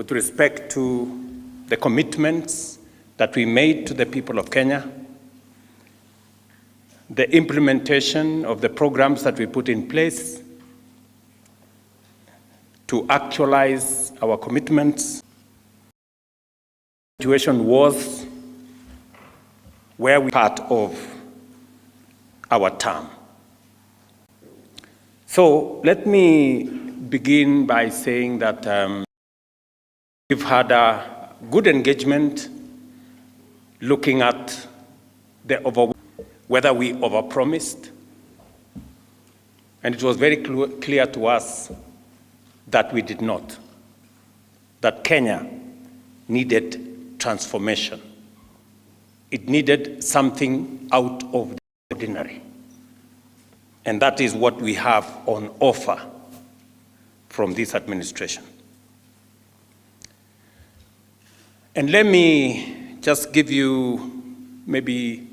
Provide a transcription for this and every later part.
with respect to the commitments that we made to the people of Kenya, the implementation of the programs that we put in place to actualize our commitments. The situation was where we were part of our term. So let me begin by saying that we've had a good engagement looking at whether we overpromised. And it was very clear to us that we did not, that Kenya needed transformation. It needed something out of the ordinary. And that is what we have on offer from this administration. And let me just give you maybe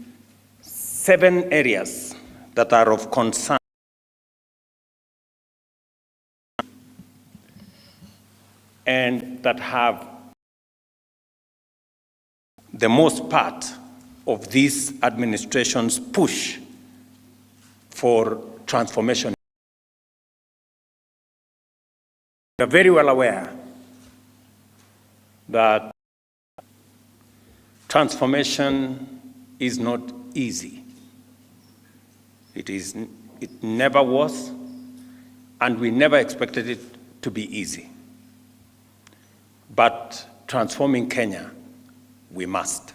7 areas that are of concern and that have the most part of this administration's push for transformation. We are very well aware that transformation is not easy. It never was, and we never expected it to be easy. But transforming Kenya, we must.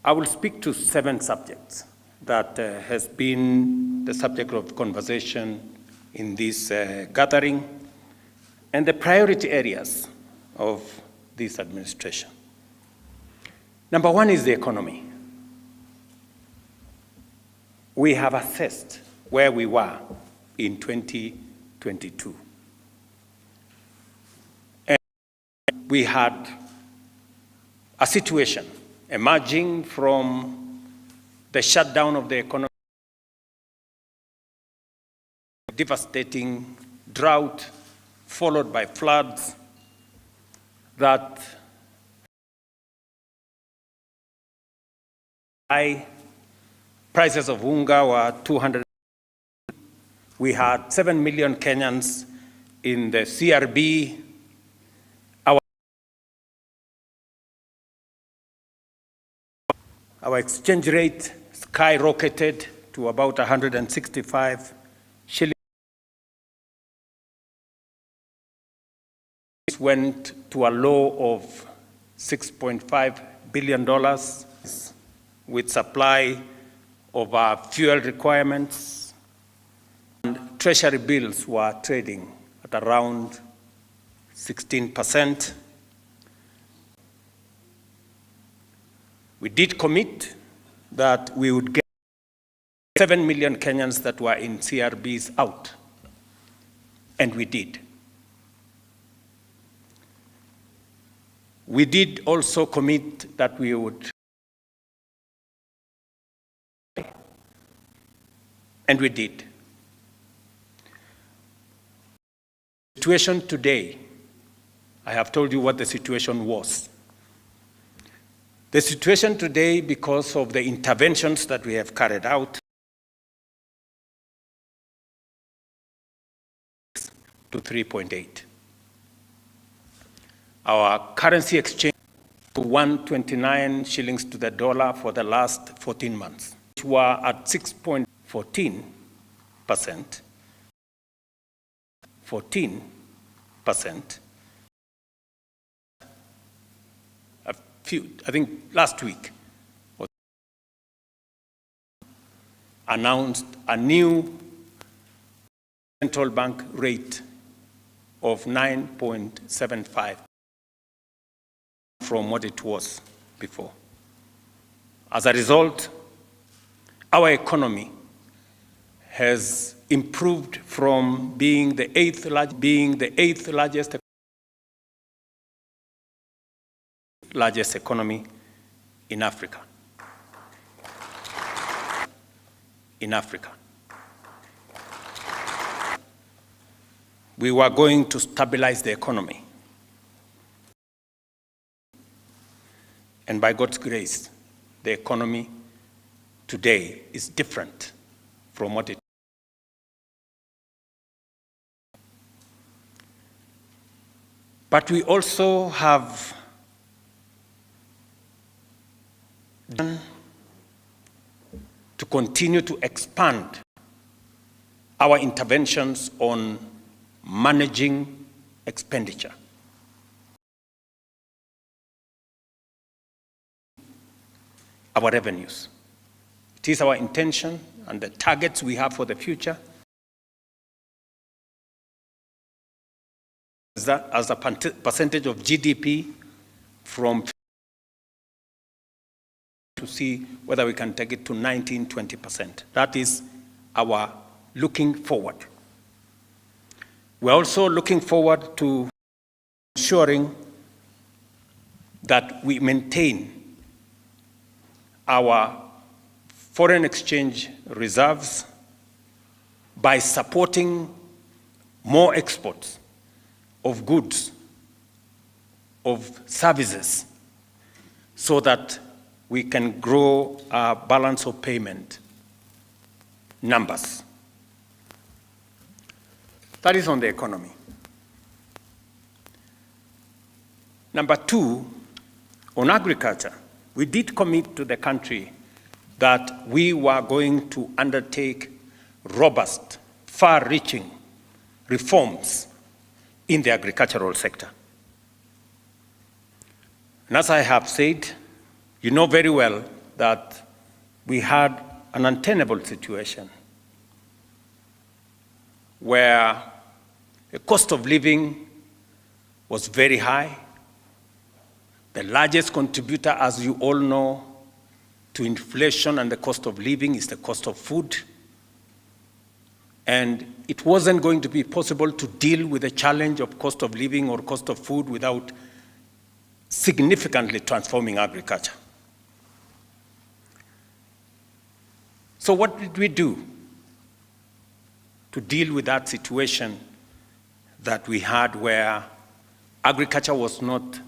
I will speak to 7 subjects that has been the subject of conversation in this gathering and the priority areas of this administration. Number 1 is the economy. We have assessed where we were in 2022. And we had a situation emerging from the shutdown of the economy, devastating drought, followed by floods, that high prices of unga were 200. We had 7 million Kenyans in the CRB. Our exchange rate skyrocketed to about 165 shillings. It went to a low of $6.5 billion with supply of our fuel requirements. And treasury bills were trading at around 16%. We did commit that we would get 7 million Kenyans that were in CRBs out, and we did. We did also commit that we would, and we did. The situation today, I have told you what the situation was. The situation today, because of the interventions that we have carried out, to 3.8. Our currency exchange to 129 shillings to the dollar for the last 14 months, which were at 6.14%. 14%. I think last week, announced a new central bank rate of 9.75 from what it was before. As a result, our economy has improved from being the eighth largest economy in Africa. we were going to stabilize the economy. And by God's grace, the economy today is different from what it. But we also have done to continue to expand our interventions on managing expenditure. Our revenues. It is our intention and the targets we have for the future as a percentage of GDP from to see whether we can take it to 19, 20%. That is our looking forward. We're also looking forward to ensuring that we maintain our foreign exchange reserves by supporting more exports of goods, of services, so that we can grow our balance of payment numbers. That is on the economy. Number two, on agriculture, we did commit to the country that we were going to undertake robust, far-reaching reforms in the agricultural sector. And as I have said, you know very well that we had an untenable situation where the cost of living was very high. The largest contributor, as you all know, to inflation and the cost of living is the cost of food. And it wasn't going to be possible to deal with the challenge of cost of living or cost of food without significantly transforming agriculture. So what did we do to deal with that situation that we had where agriculture was not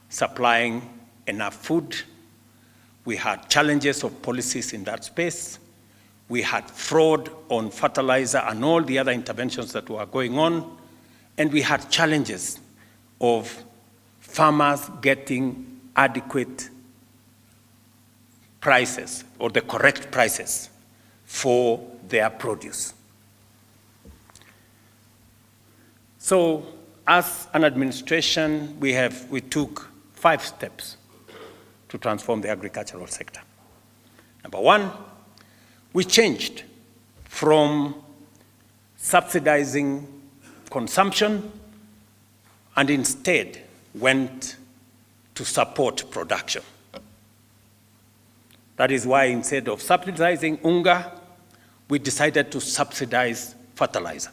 supplying enough food? We had challenges of policies in that space. We had fraud on fertilizer and all the other interventions that were going on. And we had challenges of farmers getting adequate prices or the correct prices for their produce. So as an administration, we took 5 steps to transform the agricultural sector. Number one, we changed from subsidizing consumption and instead went to support production. That is why instead of subsidizing unga, we decided to subsidize fertilizer,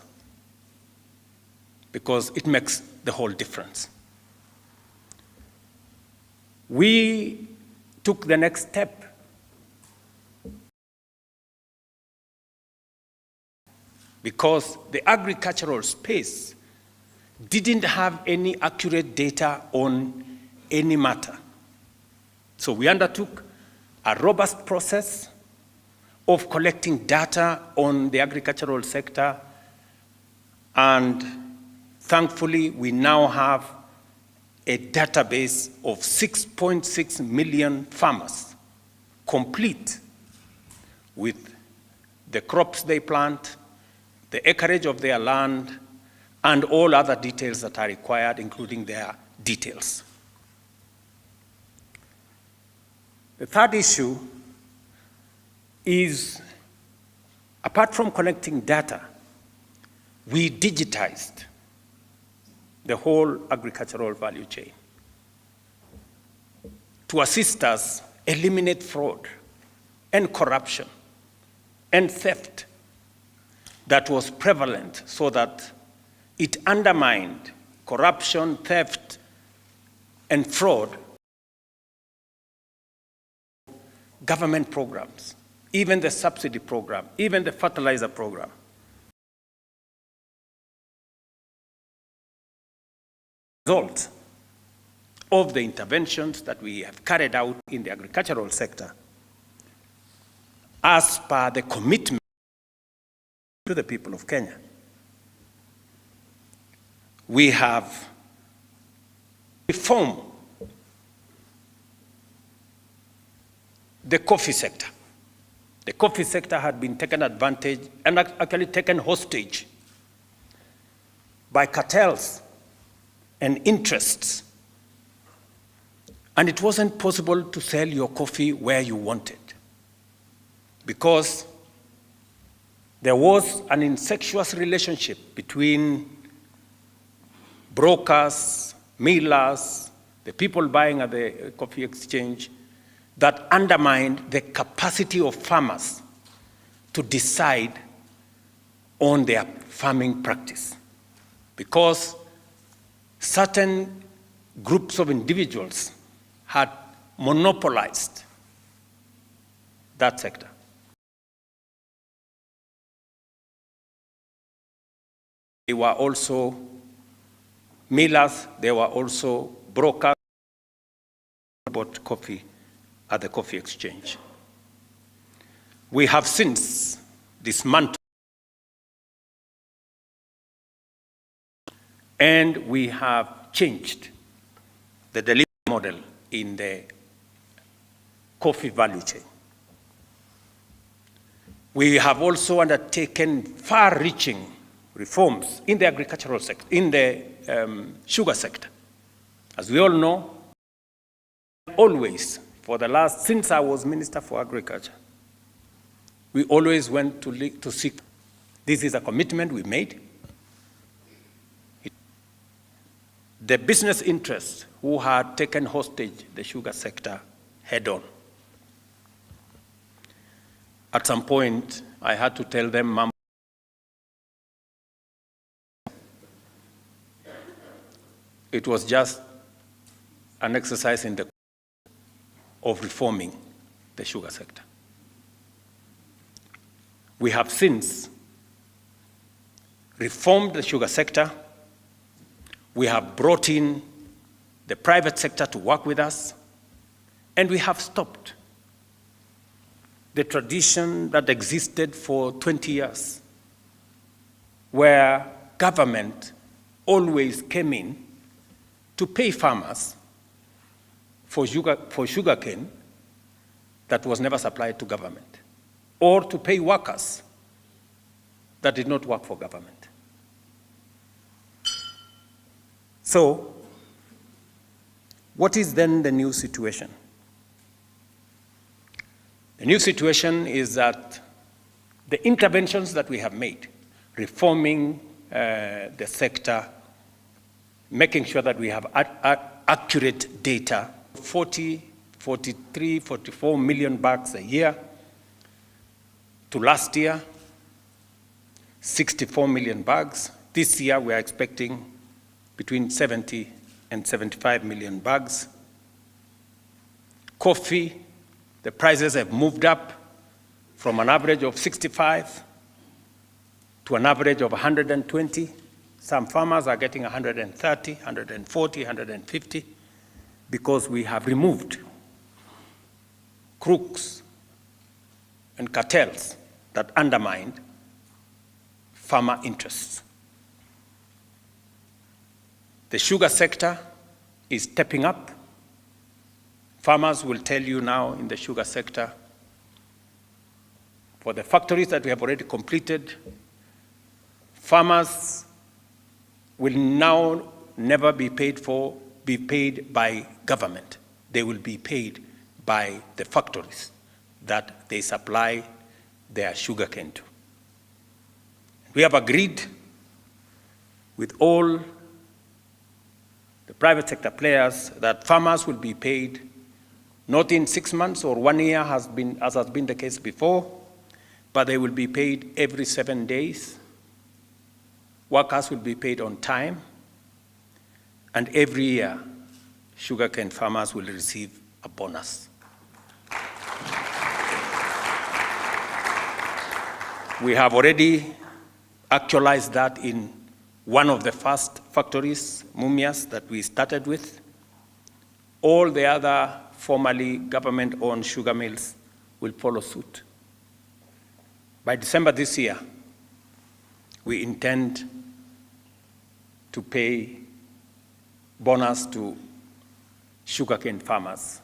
because it makes the whole difference. We took the next step because the agricultural space didn't have any accurate data on any matter. So we undertook a robust process of collecting data on the agricultural sector, and thankfully we now have a database of 6.6 million farmers, complete with the crops they plant, the acreage of their land, and all other details that are required, including their details. The third issue is, apart from collecting data, we digitized the whole agricultural value chain to assist us eliminate fraud and corruption and theft that was prevalent, so that it undermined corruption, theft, and fraud government programs, even the subsidy program, even the fertilizer program. result of the interventions that we have carried out in the agricultural sector, as per the commitment to the people of Kenya, we have reformed the coffee sector. The coffee sector had been taken advantage and actually taken hostage by cartels and interests. And it wasn't possible to sell your coffee where you wanted, because there was an incestuous relationship between brokers, millers, the people buying at the coffee exchange, that undermined the capacity of farmers to decide on their farming practice, because certain groups of individuals had monopolized that sector. They were also millers, they were also brokers who bought coffee at the coffee exchange. We have since dismantled and we have changed the delivery model in the coffee value chain. We have also undertaken far-reaching reforms in the agricultural sector, in the sugar sector. As we all know, always, since I was Minister for Agriculture, we always went to seek. This is a commitment we made. The business interests who had taken hostage the sugar sector head on. At some point, I had to tell them, Mom, it was just an exercise in the of reforming the sugar sector. We have since reformed the sugar sector. We have brought in the private sector to work with us, and we have stopped the tradition that existed for 20 years, where government always came in to pay farmers for sugarcane that was never supplied to government, or to pay workers that did not work for government. So, what is then the new situation? The new situation is that the interventions that we have made, reforming the sector, making sure that we have accurate data, 40, 43, 44 million bags a year, to last year, 64 million bags. This year we are expecting between 70 and 75 million bags. Coffee, the prices have moved up from an average of 65 to an average of 120. Some farmers are getting 130, 140, 150, because we have removed crooks and cartels that undermined farmer interests. The sugar sector is stepping up. Farmers will tell you now in the sugar sector, for the factories that we have already completed, farmers will now never be paid by government. They will be paid by the factories that they supply their sugarcane to. We have agreed with all the private sector players that farmers will be paid not in 6 months or 1 year, as has been the case before, but they will be paid every 7 days. Workers will be paid on time, and every year, sugarcane farmers will receive a bonus. We have already actualized that in one of the first factories, Mumias, that we started with. All the other formerly government-owned sugar mills will follow suit. By December this year, we intend to pay bonus to sugarcane farmers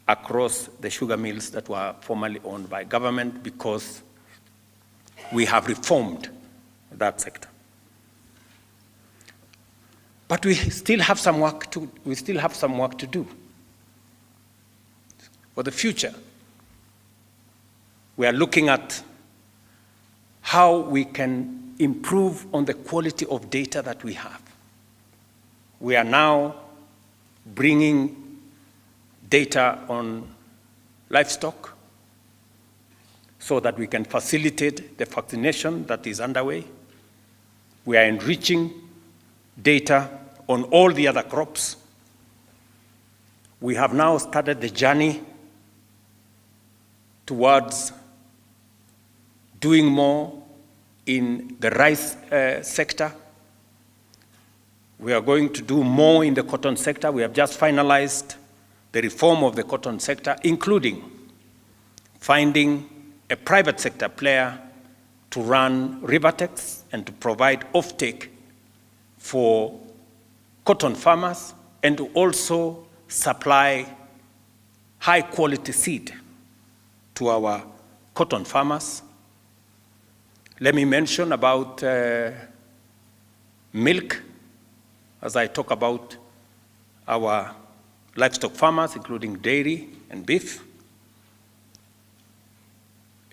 across the sugar mills that were formerly owned by government, because we have reformed that sector. But we still have some work to do. For the future, we are looking at how we can improve on the quality of data that we have. We are now bringing data on livestock so that we can facilitate the vaccination that is underway. We are enriching data on all the other crops. We have now started the journey towards doing more in the rice sector. We are going to do more in the cotton sector. We have just finalized the reform of the cotton sector, including finding a private sector player to run Rivertex and to provide offtake for cotton farmers, and to also supply high quality seed to our cotton farmers. Let me mention about milk as I talk about our livestock farmers, including dairy and beef.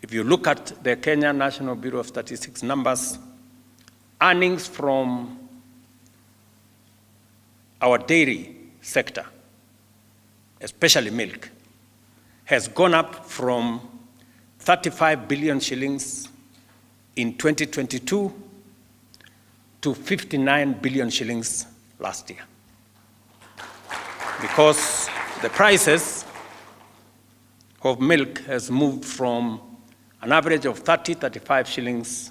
If you look at the Kenya National Bureau of Statistics numbers, earnings from our dairy sector, especially milk, has gone up from 35 billion shillings in 2022 to 59 billion shillings last year. Because the prices of milk has moved from an average of 35 shillings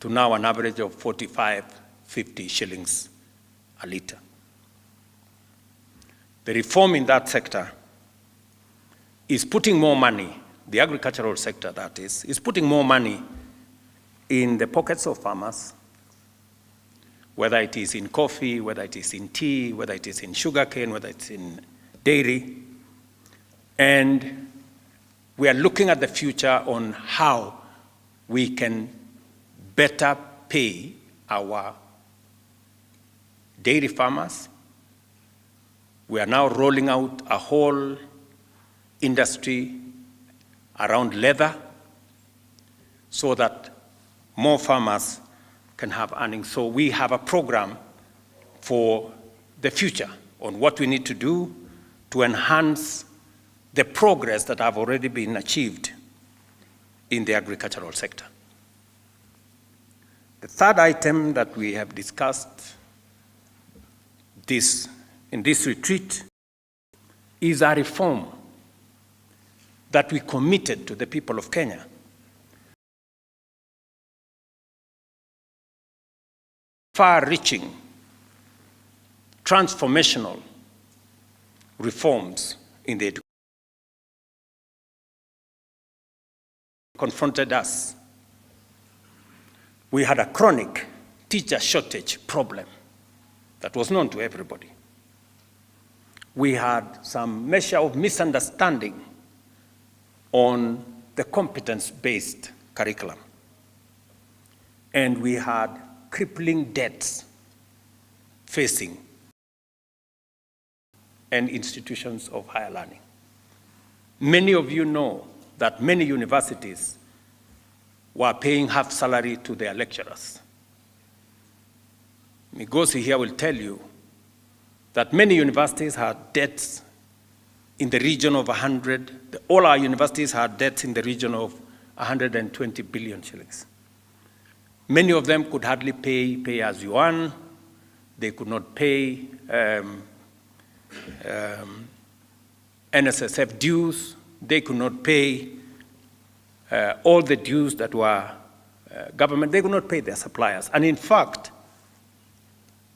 to now an average of 50 shillings a liter. The reform in that sector is putting more money, the agricultural sector that is putting more money in the pockets of farmers, whether it is in coffee, whether it is in tea, whether it is in sugarcane, whether it's in dairy. And we are looking at the future on how we can better pay our dairy farmers. We are now rolling out a whole industry around leather so that more farmers can have earnings. So we have a program for the future on what we need to do to enhance the progress that have already been achieved in the agricultural sector. The third item that we have discussed in this retreat is a reform that we committed to the people of Kenya. Far-reaching, transformational reforms in the education confronted us. We had a chronic teacher shortage problem that was known to everybody. We had some measure of misunderstanding on the competence-based curriculum. And we had crippling debts facing and institutions of higher learning. Many of you know that many universities were paying half salary to their lecturers. Migosi here will tell you that many universities had debts in the region of all our universities had debts in the region of 120 billion shillings. Many of them could hardly pay as you earn. They could not pay NSSF dues. They could not pay all the dues that were government, they could not pay their suppliers. And in fact,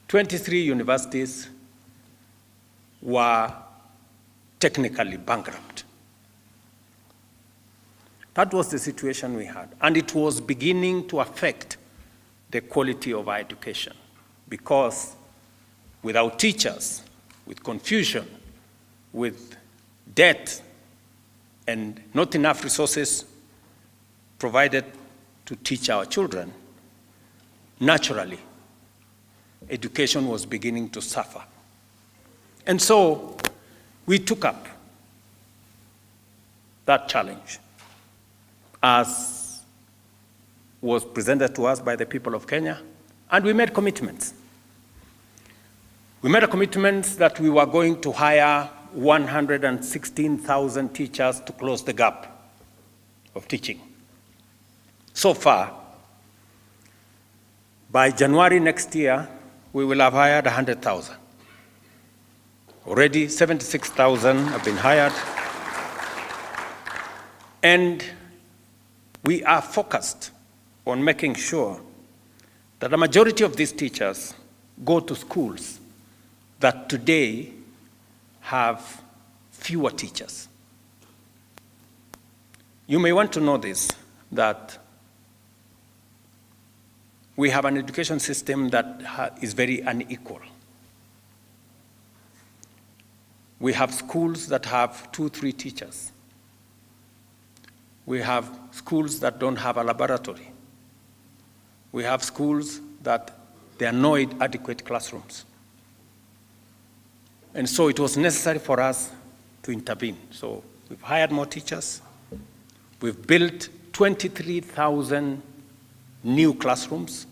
23 universities were technically bankrupt. That was the situation we had. And it was beginning to affect the quality of our education, because without teachers, with confusion, with debt, and not enough resources provided to teach our children, naturally, education was beginning to suffer. And so we took up that challenge as was presented to us by the people of Kenya, and we made commitments. We made a commitment that we were going to hire 116,000 teachers to close the gap of teaching. So far, by January next year, we will have hired 100,000. Already 76,000 have been hired. And we are focused on making sure that the majority of these teachers go to schools that today have fewer teachers. You may want to know this, that we have an education system that is very unequal. We have schools that have 2, 3 teachers. We have schools that don't have a laboratory. We have schools that there are no adequate classrooms. And so it was necessary for us to intervene. So we've hired more teachers. We've built 23,000 new classrooms,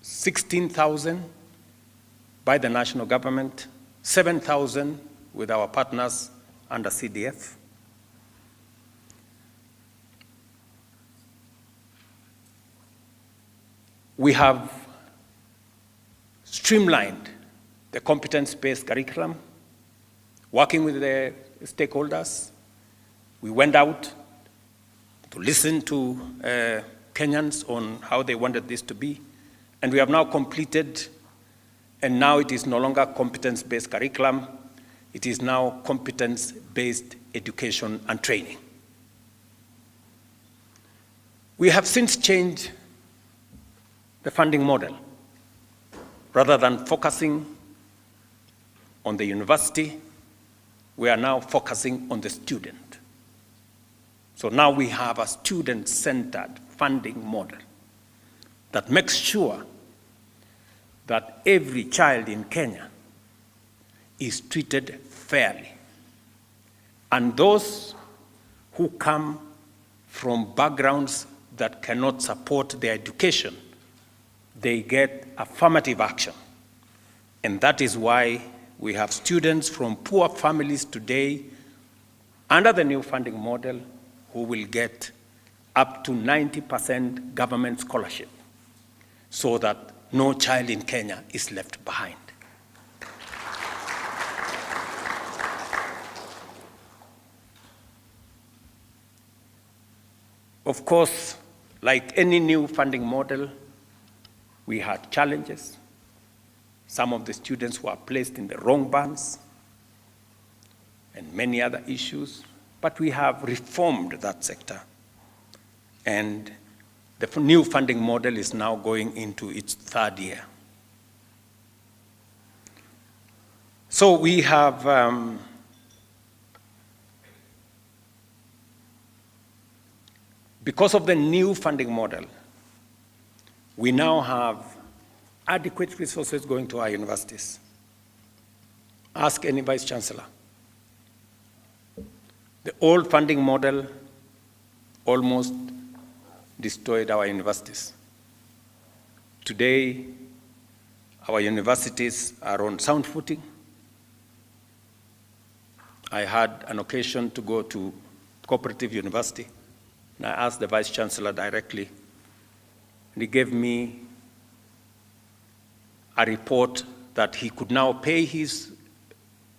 16,000 by the national government, 7,000 with our partners under CDF. We have streamlined the competence-based curriculum, working with the stakeholders. We went out to listen to Kenyans on how they wanted this to be, and we have now completed, and now it is no longer competence-based curriculum, it is now competence-based education and training. We have since changed the funding model. Rather than focusing on the university, we are now focusing on the student. So now we have a student-centered funding model that makes sure that every child in Kenya is treated fairly. And those who come from backgrounds that cannot support their education, they get affirmative action. And that is why we have students from poor families today under the new funding model who will get up to 90% government scholarship, so that no child in Kenya is left behind. Of course, like any new funding model, we had challenges. Some of the students were placed in the wrong bands and many other issues, but we have reformed that sector. And the new funding model is now going into its 3rd year. So we have because of the new funding model, we now have adequate resources going to our universities. Ask any vice chancellor. The old funding model almost destroyed our universities. Today, our universities are on sound footing. I had an occasion to go to Cooperative University, and I asked the vice chancellor directly, and he gave me a report that he could now pay his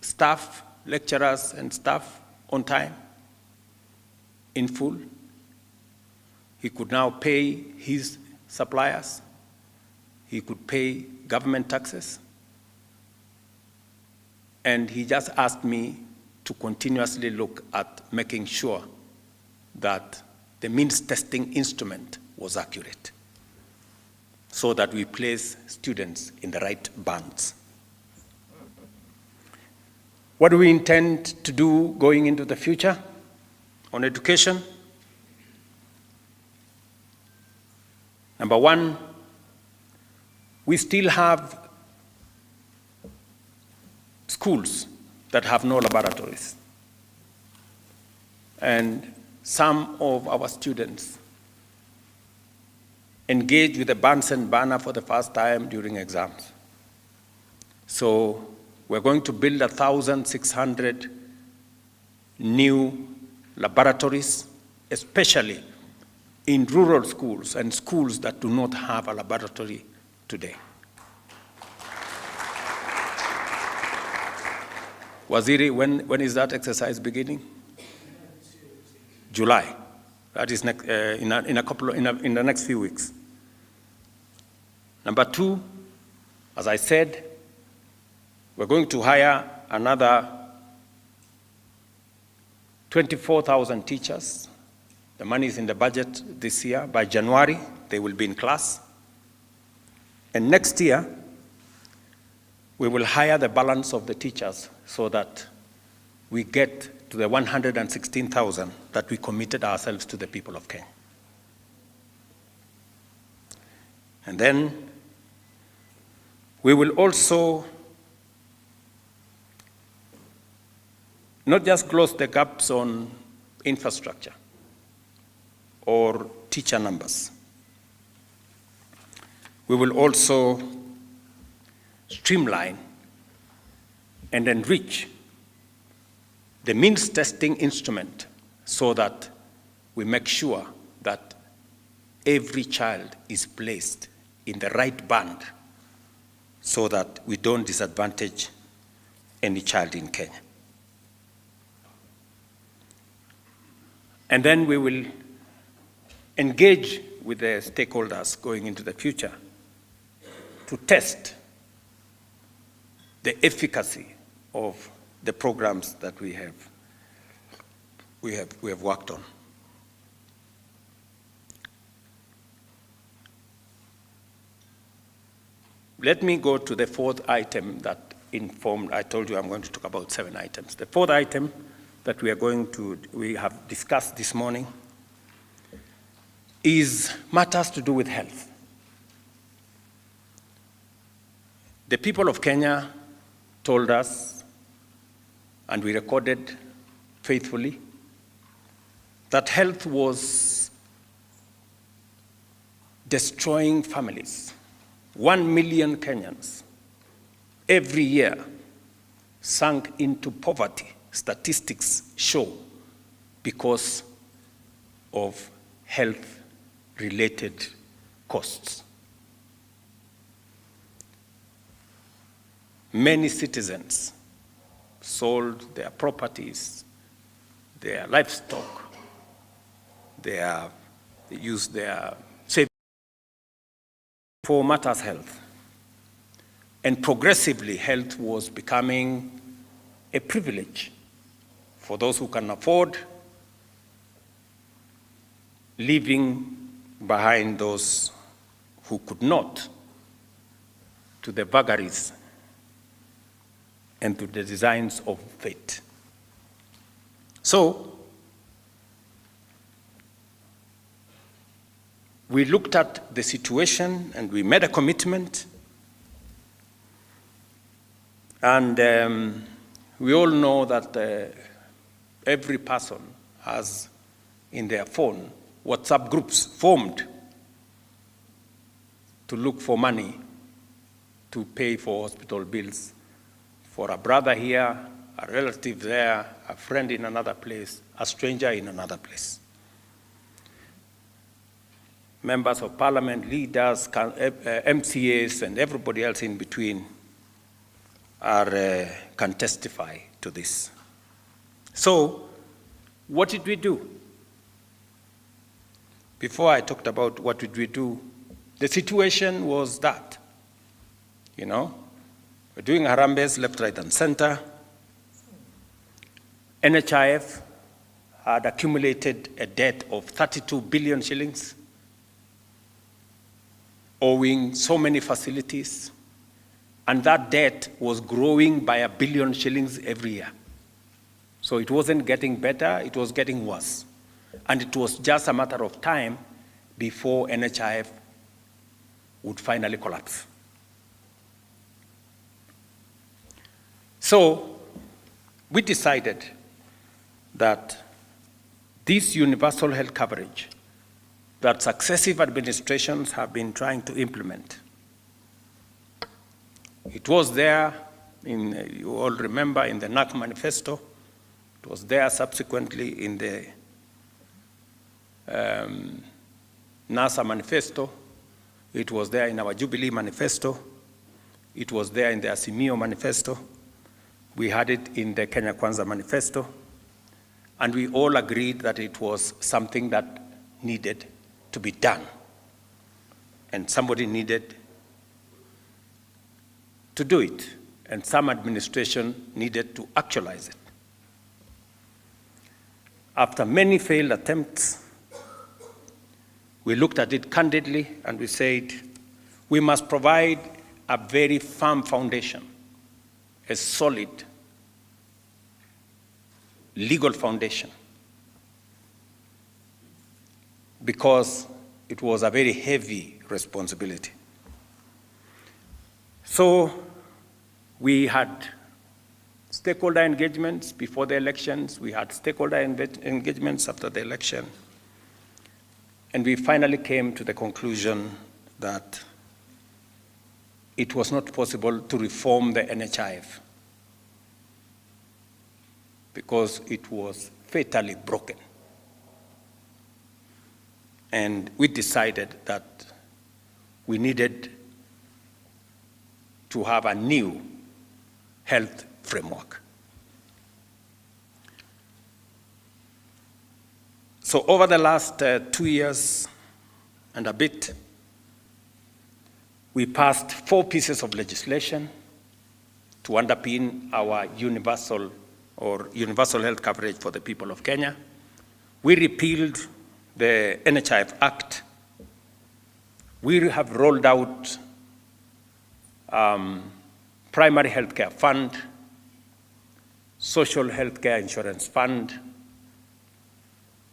staff, lecturers and staff on time, in full. He could now pay his suppliers. He could pay government taxes. And he just asked me to continuously look at making sure that the means testing instrument was accurate, so that we place students in the right bands. What do we intend to do going into the future on education? Number one, we still have schools that have no laboratories. And some of our students engage with the Bunsen burner for the first time during exams. So we're going to build 1,600 new laboratories, especially in rural schools and schools that do not have a laboratory today. Waziri, when is that exercise beginning? July. That is next, in the next few weeks. Number two, as I said, we're going to hire another 24,000 teachers. The money is in the budget this year. By January, they will be in class. And next year, we will hire the balance of the teachers so that we get to the 116,000 that we committed ourselves to the people of Kenya. And then we will also not just close the gaps on infrastructure or teacher numbers. We will also streamline and enrich the means testing instrument so that we make sure that every child is placed in the right band so that we don't disadvantage any child in Kenya. And then we will engage with the stakeholders going into the future to test the efficacy of the programs that we have worked on. Let me go to the fourth item that informed. I told you I'm going to talk about 7 items. The fourth item that we have discussed this morning is matters to do with health. The people of Kenya told us, and we recorded faithfully, that health was destroying families. 1 million Kenyans every year sunk into poverty, statistics show, because of health-related costs. Many citizens sold their properties, their livestock, they used their savings for matters health. And progressively, health was becoming a privilege for those who can afford, leaving behind those who could not, to the vagaries and to the designs of fate. So, we looked at the situation and we made a commitment, and we all know that every person has in their phone WhatsApp groups formed to look for money to pay for hospital bills for a brother here, a relative there, a friend in another place, a stranger in another place. Members of parliament, leaders, MCAs, and everybody else in between can testify to this. So, what did we do? before I talked about what did we do, the situation was that, we're doing Harambes left, right, and center. NHIF had accumulated a debt of 32 billion shillings, owing so many facilities, and that debt was growing by 1 billion shillings every year. So it wasn't getting better, it was getting worse. And it was just a matter of time before NHIF would finally collapse. So we decided that this universal health coverage that successive administrations have been trying to implement, it was there, you all remember, in the NAC manifesto. It was there subsequently in the NASA manifesto. It was there in our Jubilee manifesto. It was there in the Azimio manifesto. We had it in the Kenya Kwanza manifesto. And we all agreed that it was something that needed to be done. And somebody needed to do it. And some administration needed to actualize it. After many failed attempts, we looked at it candidly and we said, we must provide a very firm foundation, a solid legal foundation, because it was a very heavy responsibility. So we had stakeholder engagements before the elections, we had stakeholder engagements after the election, and we finally came to the conclusion that it was not possible to reform the NHIF because it was fatally broken. And we decided that we needed to have a new health framework. So over the last 2 years and a bit, we passed 4 pieces of legislation to underpin our universal health coverage for the people of Kenya. We repealed the NHIF Act. We have rolled out primary health care fund, social health care insurance fund,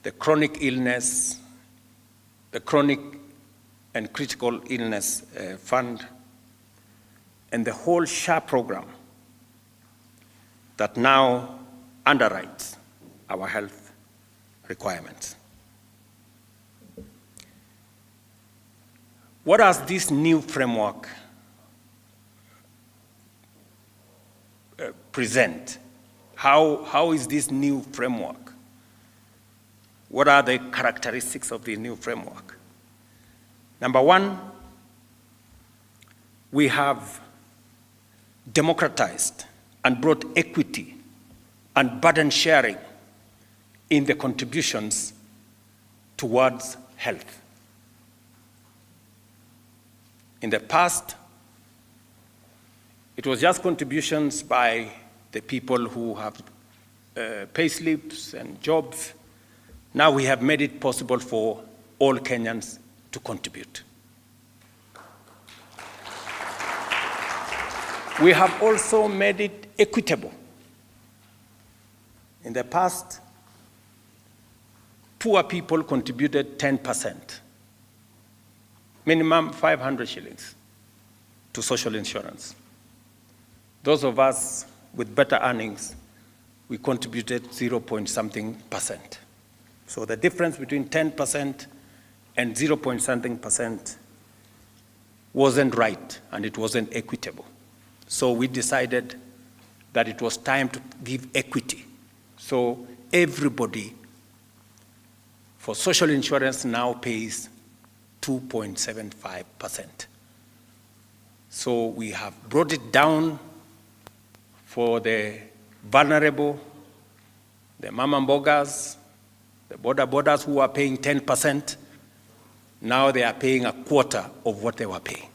the chronic illness, the chronic and critical illness fund, and the whole SHA program that now underwrites our health requirements. What does this new framework present? How is this new framework? What are the characteristics of the new framework? Number one, we have democratized and brought equity and burden sharing in the contributions towards health. In the past, it was just contributions by the people who have pay slips and jobs. Now we have made it possible for all Kenyans to contribute. We have also made it equitable. In the past, poor people contributed 10%, minimum 500 shillings to social insurance. Those of us with better earnings, we contributed 0.something%. So the difference between 10% and 0.something% wasn't right, and it wasn't equitable. So we decided that it was time to give equity. So everybody for social insurance now pays 2.75%. So we have brought it down for the vulnerable, the mama mbogas, the border who are paying 10%, Now they are paying a quarter of what they were paying,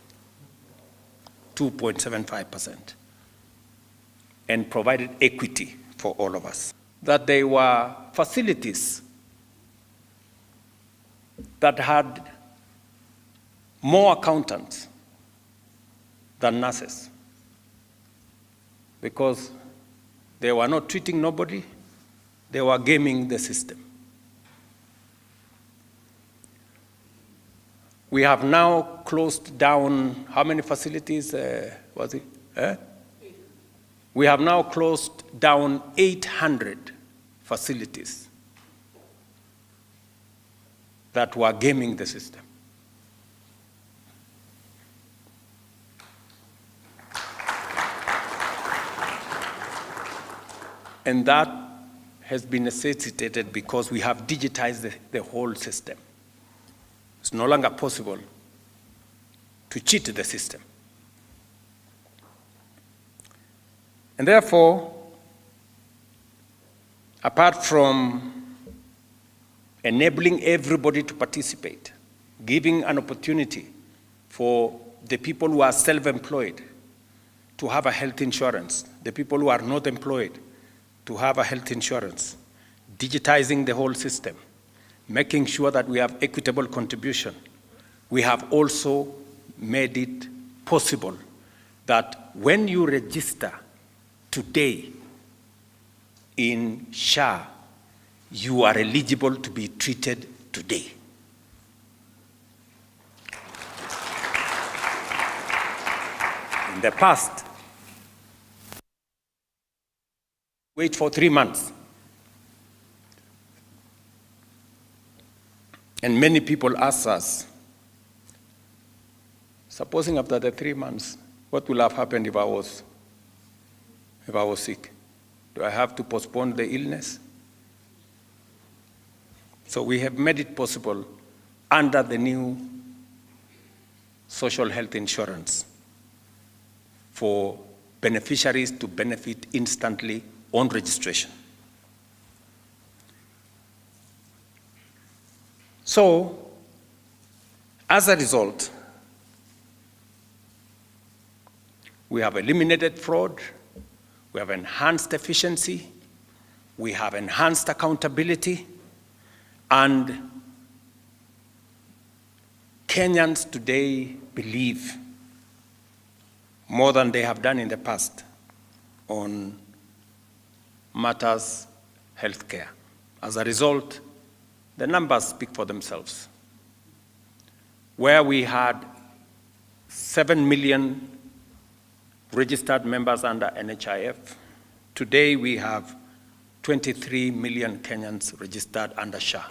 2.75%, and provided equity for all of us. That there were facilities that had more accountants than nurses, because they were not treating nobody, they were gaming the system. We have now closed down, how many facilities was it? We have now closed down 800 facilities that were gaming the system. And that has been necessitated because we have digitized the whole system. It's no longer possible to cheat the system. And therefore, apart from enabling everybody to participate, giving an opportunity for the people who are self-employed to have a health insurance, the people who are not employed to have a health insurance, digitizing the whole system, making sure that we have equitable contribution, we have also made it possible that when you register today in SHA, you are eligible to be treated today. In the past, wait for 3 months. And many people ask us, supposing after the 3 months, what will have happened if I was sick? Do I have to postpone the illness? So we have made it possible under the new social health insurance for beneficiaries to benefit instantly on registration. So, as a result, we have eliminated fraud, we have enhanced efficiency, we have enhanced accountability, and Kenyans today believe more than they have done in the past on matters healthcare. As a result, the numbers speak for themselves. Where we had 7 million registered members under NHIF, today we have 23 million Kenyans registered under SHA.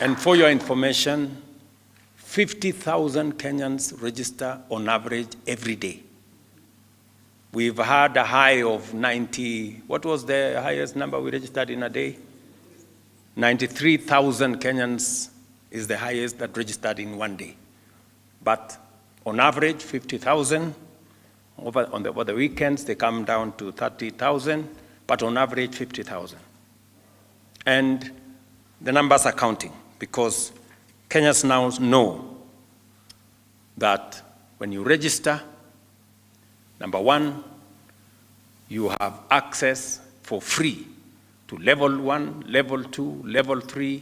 And for your information, 50,000 Kenyans register on average every day. We've had a high of 90, what was the highest number we registered in a day? 93,000 Kenyans is the highest that registered in one day. But on average, 50,000. Over the weekends, they come down to 30,000, but on average, 50,000. And the numbers are counting because Kenyans now know that when you register, number one, you have access for free to level 1, level 2, level 3,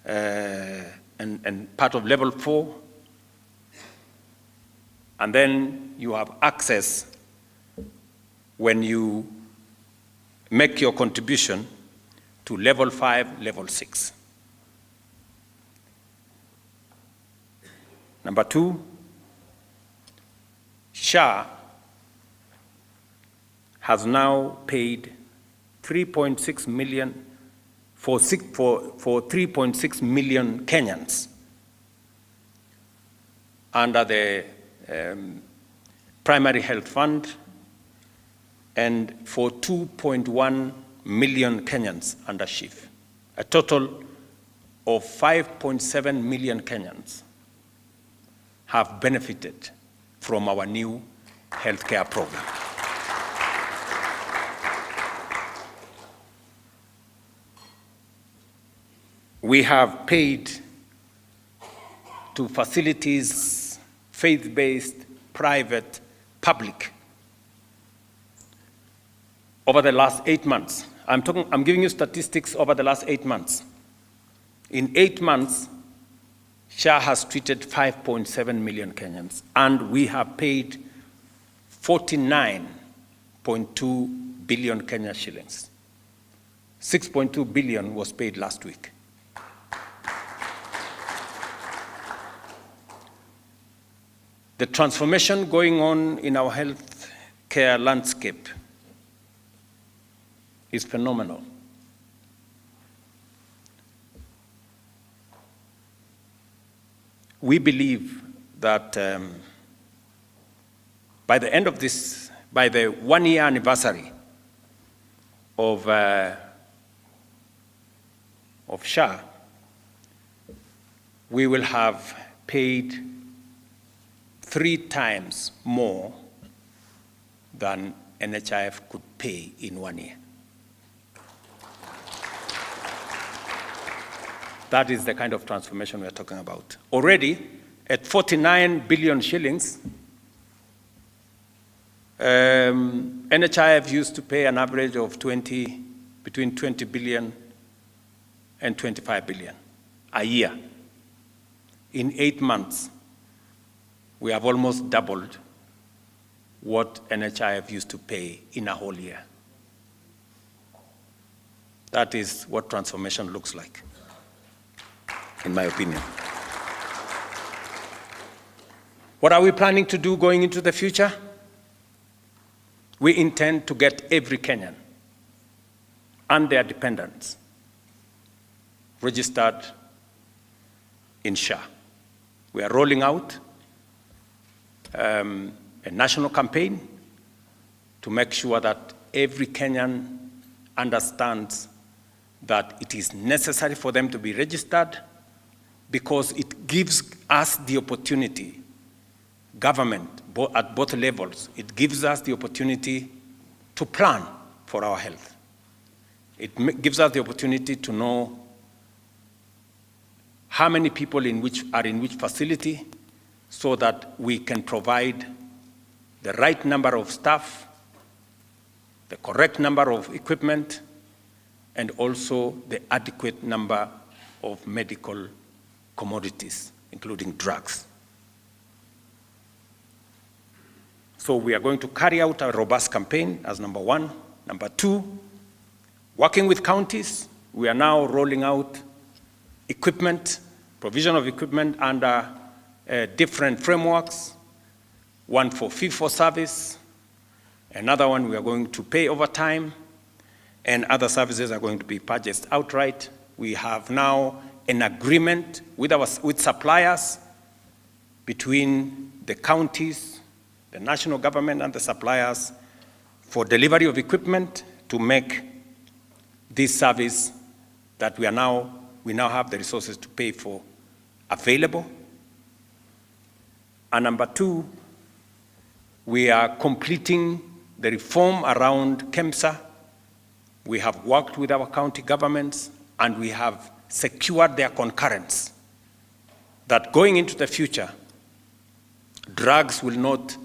and part of level 4. And then you have access when you make your contribution to level 5, level 6. Number 2, SHA has now paid 3.6 million for 3.6 million Kenyans under the Primary Health Fund, and for 2.1 million Kenyans under SHIF, a total of 5.7 million Kenyans have benefited from our new healthcare program. We have paid to facilities, faith-based, private, public, over the last 8 months. I'm giving you statistics over the last 8 months. In 8 months, SHA has treated 5.7 million Kenyans, and we have paid 49.2 billion Kenya shillings. 6.2 billion was paid last week. The transformation going on in our health care landscape is phenomenal. We believe that by the end of this, by the 1-year anniversary of SHA, we will have paid 3 times more than NHIF could pay in 1 year. That is the kind of transformation we're talking about. Already, at 49 billion shillings, NHIF used to pay an average of between 20 billion and 25 billion a year. In 8 months, we have almost doubled what NHIF used to pay in a whole year. That is what transformation looks like, in my opinion. What are we planning to do going into the future? We intend to get every Kenyan and their dependents registered in SHA. We are rolling out a national campaign to make sure that every Kenyan understands that it is necessary for them to be registered, because it gives us the opportunity, government at both levels, it gives us the opportunity to plan for our health. It gives us the opportunity to know how many people are in which facility, so that we can provide the right number of staff, the correct number of equipment, and also the adequate number of medical commodities, including drugs. So we are going to carry out a robust campaign as number 1. Number 2, working with counties, we are now rolling out equipment, provision of equipment under different frameworks, one for fee-for-service, another one we are going to pay over time, and other services are going to be purchased outright. We have now an agreement with suppliers between the counties, the national government, and the suppliers for delivery of equipment to make this service that we now have the resources to pay for available. And number 2, we are completing the reform around KEMSA. We have worked with our county governments, and we have secured their concurrence that going into the future, drugs will not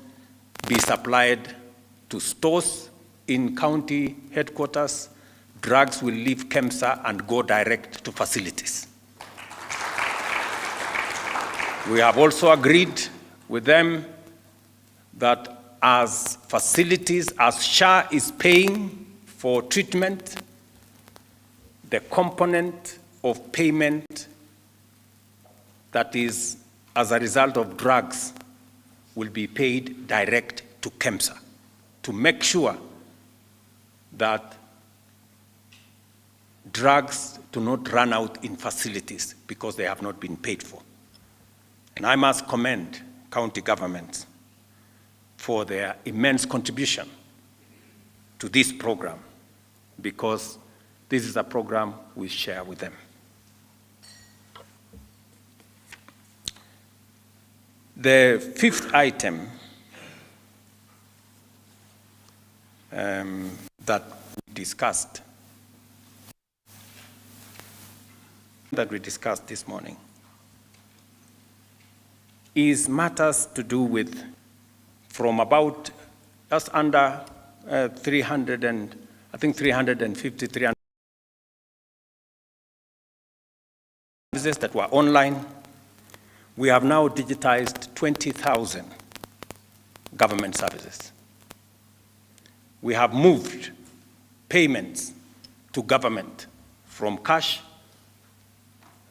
be supplied to stores in county headquarters. Drugs will leave KEMSA and go direct to facilities. We have also agreed with them that as facilities, as SHA is paying for treatment, the component of payment that is as a result of drugs will be paid direct to KEMSA, to make sure that drugs do not run out in facilities because they have not been paid for. And I must commend county governments for their immense contribution to this program, because this is a program we share with them. The 5th item that we discussed that we discussed this morning is matters to do with from about just under 300 and I think 350, 300 services that were online. We have now digitized 20,000 government services. We have moved payments to government from cash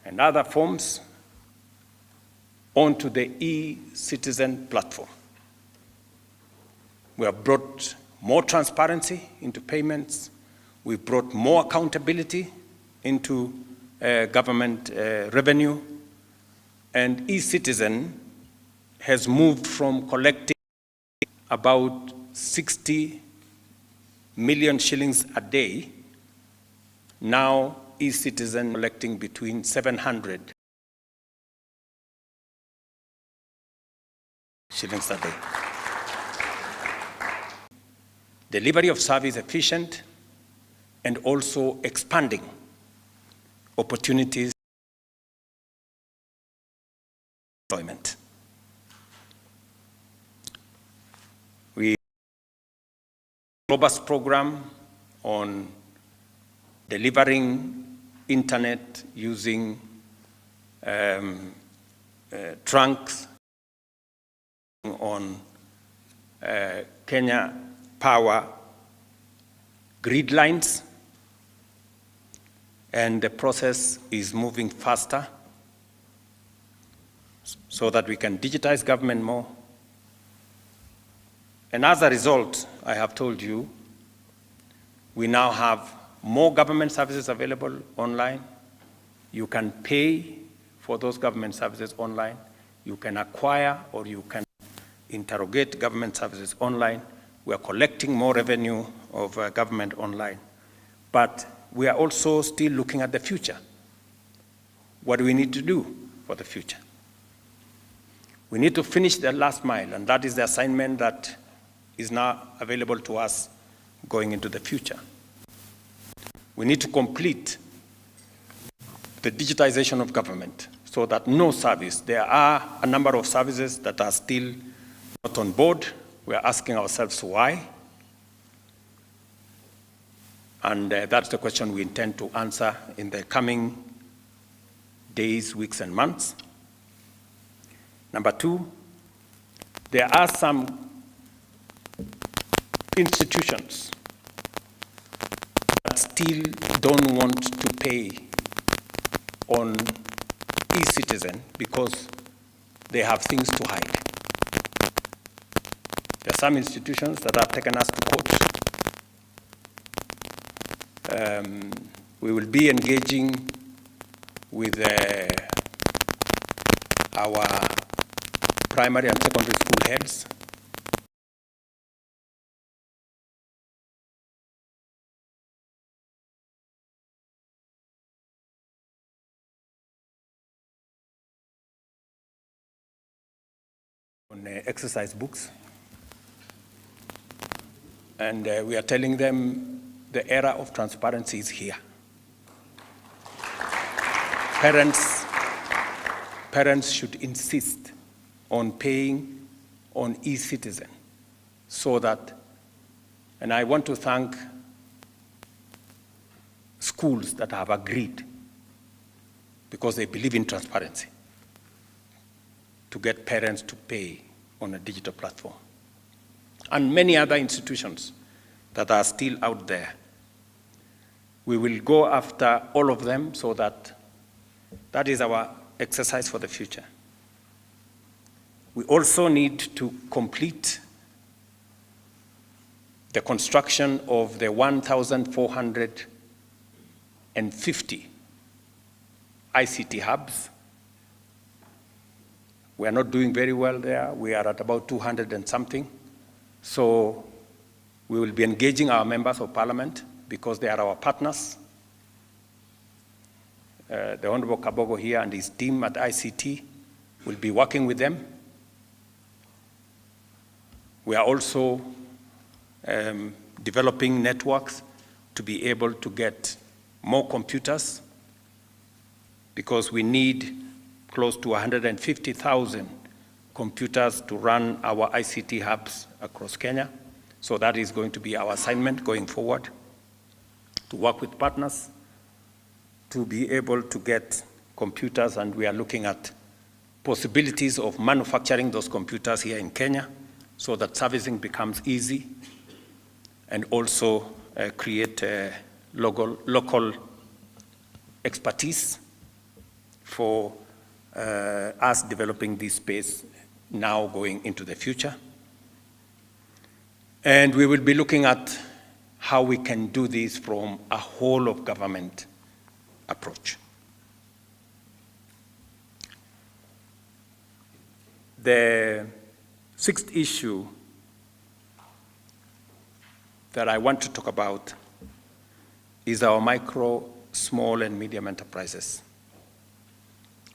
and other forms onto the e-citizen platform. We have brought more transparency into payments. We've brought more accountability into government revenue. And e-citizen has moved from collecting about 60 million shillings a day. Now e-citizen collecting between 700 shillings a day. Delivery of service efficient and also expanding opportunities for employment. We have a robust program on delivering internet using trunks on Kenya Power grid lines, and the process is moving faster so that we can digitize government more. And as a result, I have told you, we now have more government services available online. You can pay for those government services online. You can acquire or you can interrogate government services online. We are collecting more revenue of government online. But we are also still looking at the future. What do we need to do for the future? We need to finish the last mile, and that is the assignment that is now available to us going into the future. We need to complete the digitization of government so that no service, there are a number of services that are still not on board. We are asking ourselves why. And that's the question we intend to answer in the coming days, weeks, and months. Number two, there are some institutions that still don't want to pay on e-citizen because they have things to hide. There are some institutions that have taken us to court. We will be engaging with our primary and secondary school heads on exercise books. And we are telling them the era of transparency is here. Parents should insist on paying on e-citizen so that, and I want to thank schools that have agreed because they believe in transparency to get parents to pay on a digital platform. And many other institutions that are still out there. We will go after all of them so that is our exercise for the future. We also need to complete the construction of the 1,450 ICT hubs. We are not doing very well there. We are at about 200 and something. So we will be engaging our members of parliament because they are our partners. The Honorable Kabogo here and his team at ICT will be working with them. We are also developing networks to be able to get more computers because we need close to 150,000 computers to run our ICT hubs across Kenya. So that is going to be our assignment going forward, to work with partners to be able to get computers, and we are looking at possibilities of manufacturing those computers here in Kenya so that servicing becomes easy, and also create local expertise for us developing this space now going into the future. And we will be looking at how we can do this from a whole of government approach. The sixth issue that I want to talk about is our micro, small, and medium enterprises.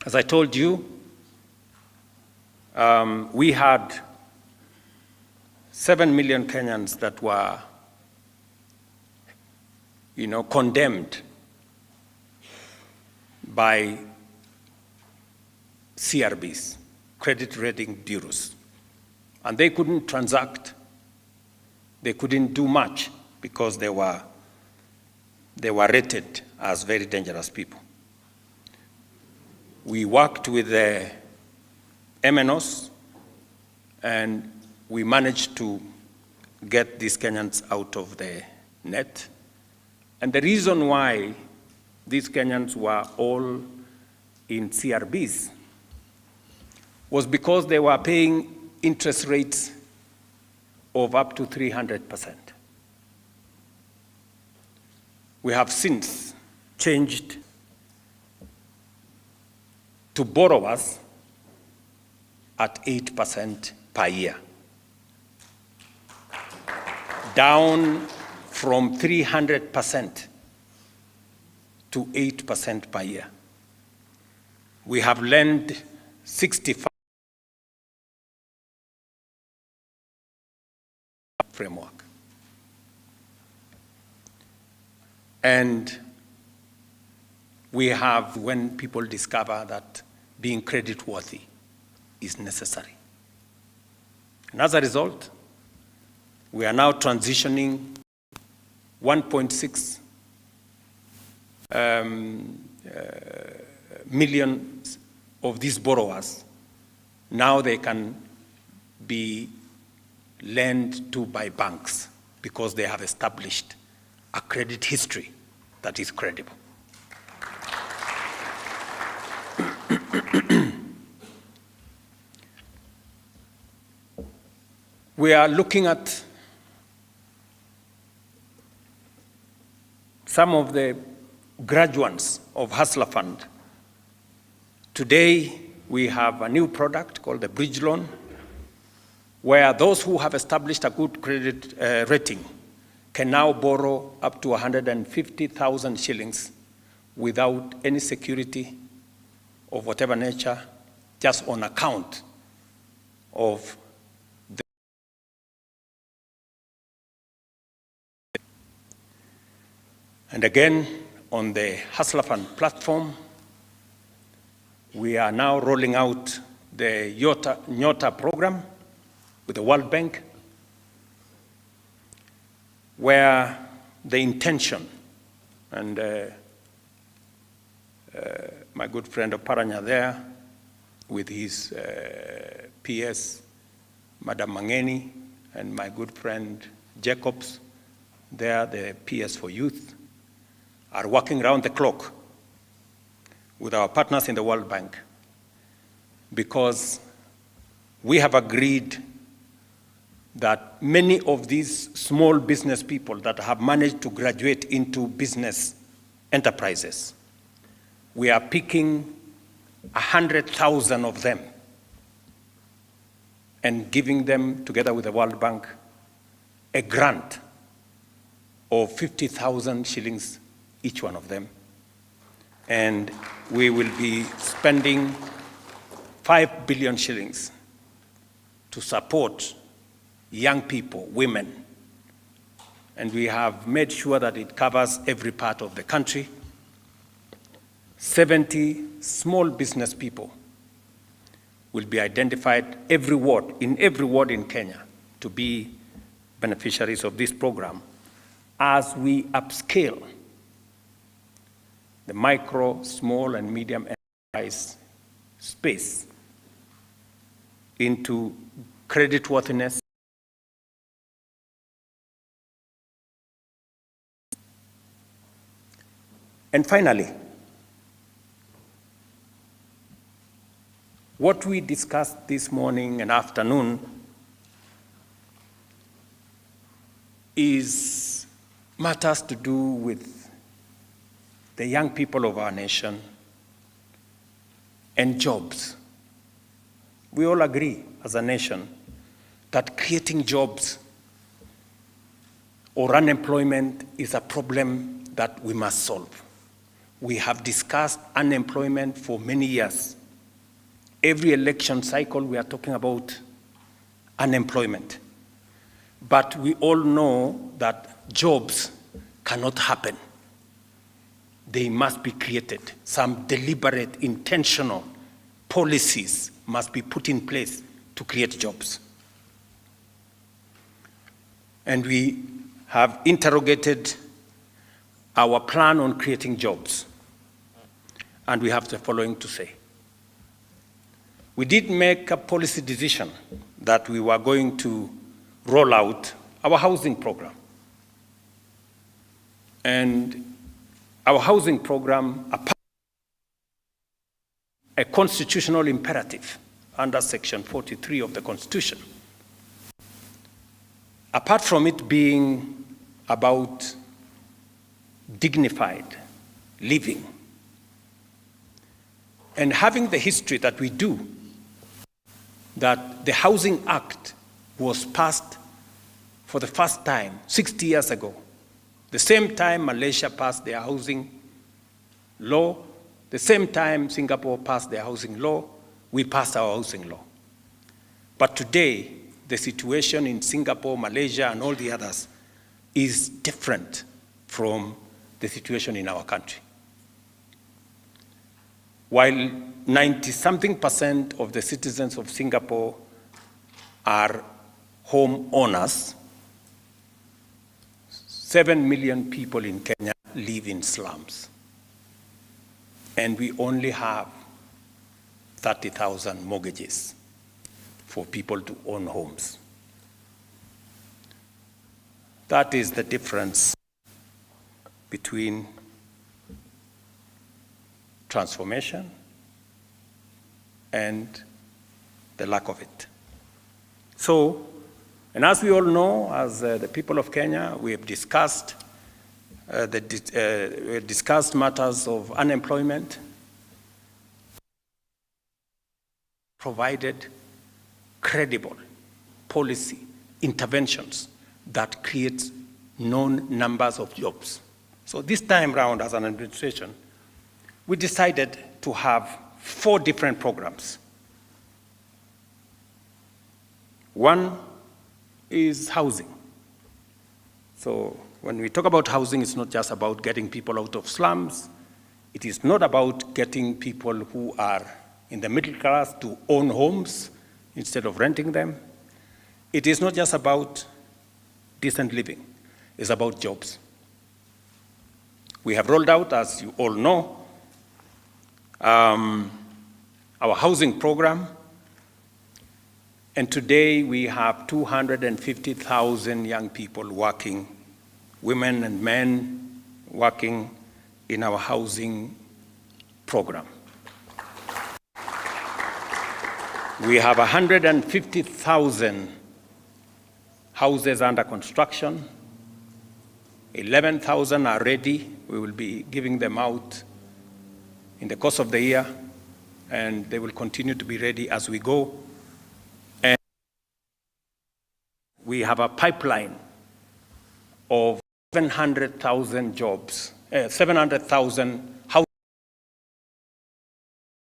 As I told you, we had 7 million Kenyans that were, condemned by CRBs, credit rating bureaus, and they couldn't transact. They couldn't do much because they were rated as very dangerous people. We worked with the MNOs, and we managed to get these Kenyans out of the net. And the reason why these Kenyans were all in CRBs was because they were paying interest rates of up to 300%. We have since changed to borrowers at 8% per year, down from 300% to 8% per year. We have lent 65 framework. And we have, when people discover that being credit-worthy is necessary. And as a result, we are now transitioning 1.6 million of these borrowers. Now they can be lent to by banks because they have established a credit history that is credible. We are looking at some of the graduates of Hustler Fund. Today, we have a new product called the Bridge Loan, where those who have established a good credit rating can now borrow up to 150,000 shillings without any security of whatever nature, just on account of the. And again, on the Hustler Fund platform, we are now rolling out the Nyota program with the World Bank, where the intention, and my good friend Oparanya there, with his PS, Madam Mangeni, and my good friend Jacobs, there, the PS for Youth, are working around the clock with our partners in the World Bank, because we have agreed that many of these small business people that have managed to graduate into business enterprises, we are picking 100,000 of them and giving them, together with the World Bank, a grant of 50,000 shillings each one of them. And we will be spending 5 billion shillings to support young people, women. And we have made sure that it covers every part of the country. 70 small business people will be identified in every ward in Kenya to be beneficiaries of this program as we upscale the micro, small, and medium enterprise space into creditworthiness. And finally, what we discussed this morning and afternoon is matters to do with the young people of our nation and jobs. We all agree as a nation that creating jobs or unemployment is a problem that we must solve. We have discussed unemployment for many years. Every election cycle, we are talking about unemployment. But we all know that jobs cannot happen. They must be created. Some deliberate, intentional policies must be put in place to create jobs. And we have interrogated our plan on creating jobs. And we have the following to say. We did make a policy decision that we were going to roll out our housing program. And our housing program, a constitutional imperative under Section 43 of the Constitution. Apart from it being about dignified living and having the history that we do, that the Housing Act was passed for the first time 60 years ago. The same time Malaysia passed their housing law, the same time Singapore passed their housing law, we passed our housing law. But today, the situation in Singapore, Malaysia, and all the others is different from the situation in our country. While 90-something% of the citizens of Singapore are home owners, 7 million people in Kenya live in slums. And we only have 30,000 mortgages for people to own homes. That is the difference between transformation and the lack of it. So, and as we all know, as the people of Kenya, we have discussed matters of unemployment, provided credible policy interventions that create known numbers of jobs. So this time round, as an administration, we decided to have 4 different programs. One is housing. So when we talk about housing, it's not just about getting people out of slums. It is not about getting people who are in the middle class to own homes instead of renting them. It is not just about decent living. It's about jobs. We have rolled out, as you all know, our housing program, and today we have 250,000 young people working, women and men working in our housing program. We have 150,000 houses under construction. 11,000 are ready. We will be giving them out in the course of the year, and they will continue to be ready as we go. And we have a pipeline of 700,000 jobs, 700,000 houses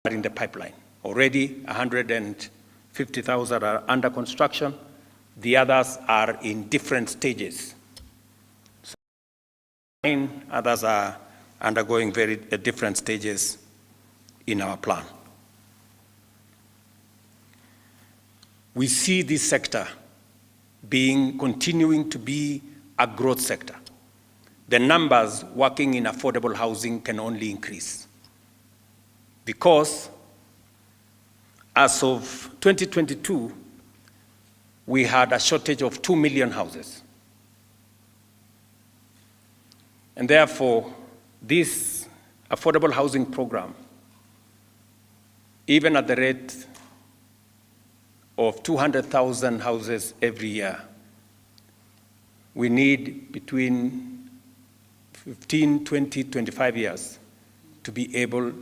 are in the pipeline. Already 150,000 are under construction. The others are in different stages. So others are undergoing very different stages in our plan. We see this sector continuing to be a growth sector. The numbers working in affordable housing can only increase because as of 2022, we had a shortage of 2 million houses. And therefore, this affordable housing program, even at the rate of 200,000 houses every year, we need between 15, 20, 25 years to be able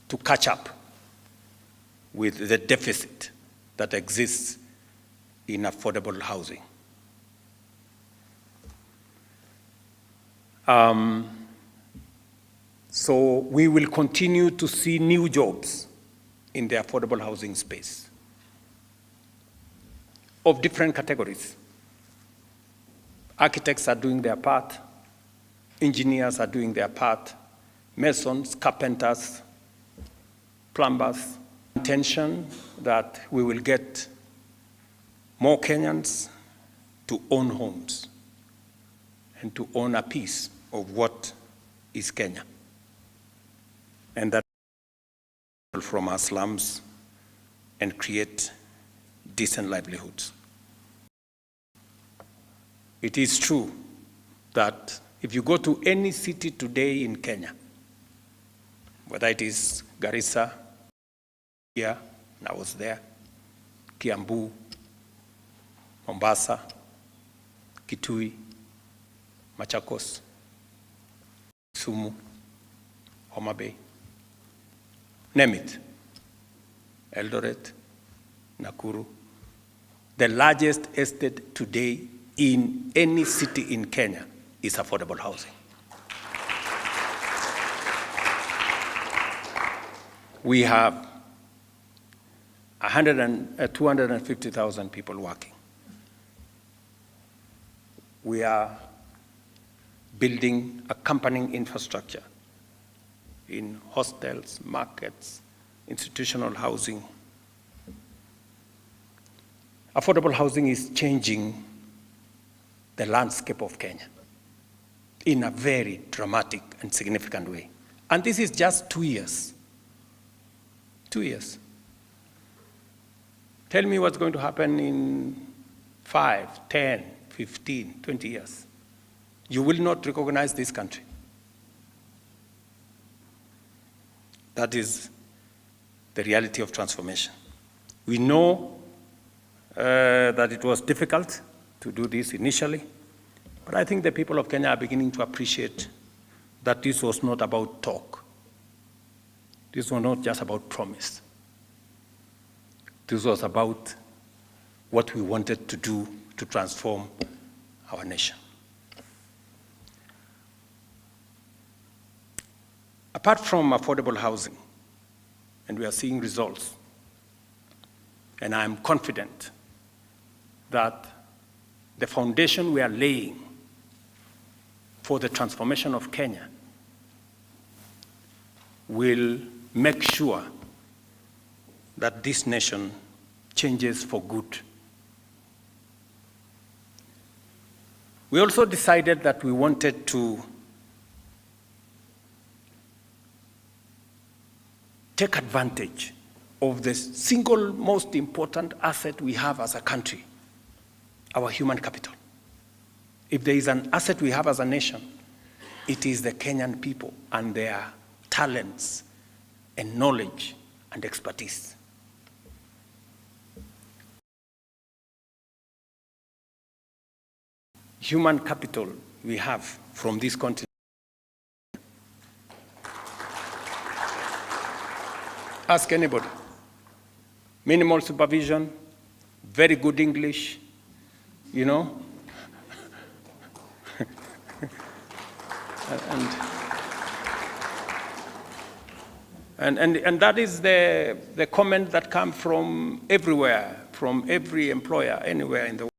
to catch up with the deficit that exists in affordable housing. So we will continue to see new jobs in the affordable housing space of different categories. Architects are doing their part, engineers are doing their part, masons, carpenters, plumbers. Intention that we will get more Kenyans to own homes and to own a piece of what is Kenya. And that from our slums and create decent livelihoods. It is true that if you go to any city today in Kenya, whether it is Garissa, here, and I was there, Kiambu, Mombasa, Kitui, Machakos, Sumu, Homa Bay, name it, Eldoret, Nakuru. The largest estate today in any city in Kenya is affordable housing. We have 250,000 people working. We are building accompanying infrastructure in hostels, markets, institutional housing. Affordable housing is changing the landscape of Kenya in a very dramatic and significant way. And this is just 2 years. 2 years. Tell me what's going to happen in 5, 10, 15, 20 years. You will not recognize this country. That is the reality of transformation. We know that it was difficult to do this initially, but I think the people of Kenya are beginning to appreciate that this was not about talk. This was not just about promise. This was about what we wanted to do to transform our nation. Apart from affordable housing, and we are seeing results, and I'm confident that the foundation we are laying for the transformation of Kenya will make sure that this nation changes for good. We also decided that we wanted to take advantage of the single most important asset we have as a country, our human capital. If there is an asset we have as a nation, it is the Kenyan people and their talents and knowledge and expertise. Human capital we have from this continent. Ask anybody. Minimal supervision, very good English, you know. And that is the comment that comes from everywhere, from every employer, anywhere in the world.